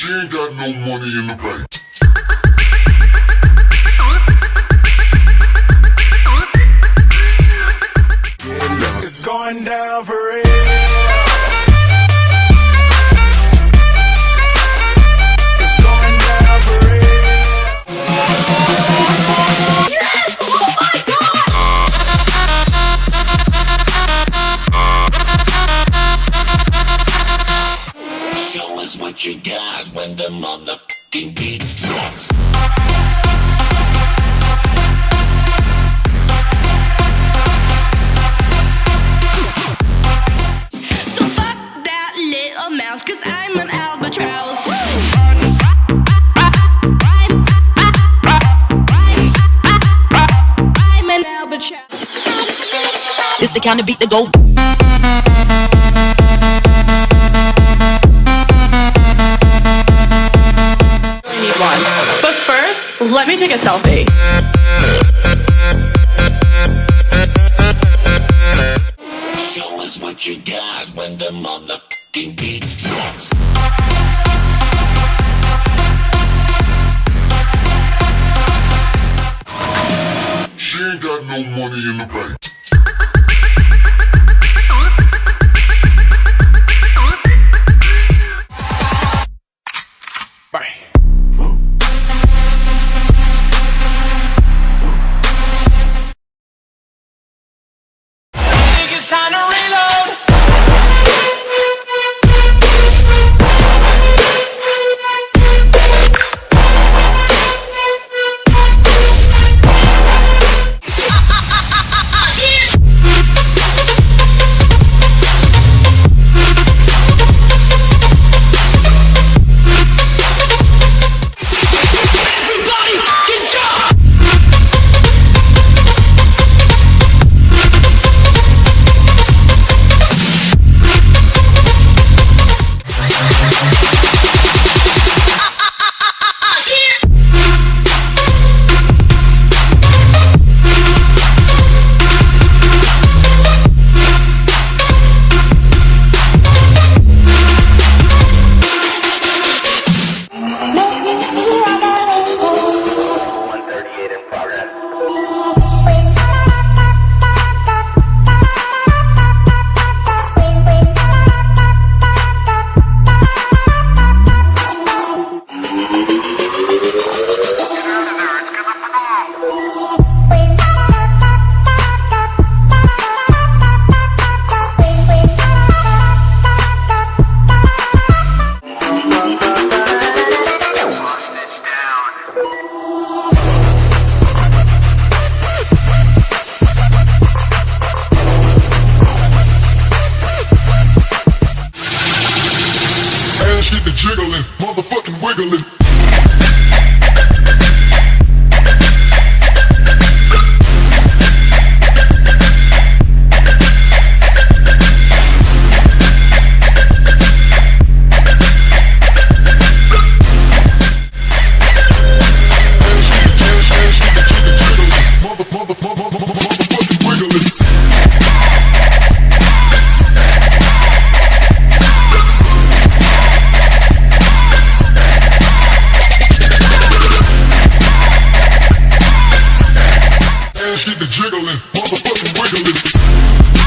She ain't got no money in the bank. It's going down for real. It's going down for real. Yes! Oh my God! Show us what you got when the motherfucking beat drops. So fuck that little mouse, cause I'm an albatross. I'm an albatross. This the kind of beat to go. I need one. But first, let me take a selfie. Show us what you got when the motherfucking beat drops. She ain't got no money in the bank. Think it's time to reload. Ass get the jiggling, motherfucking wiggling. Motherfucking wiggling. Ass get the jiggling, motherfucking wiggling.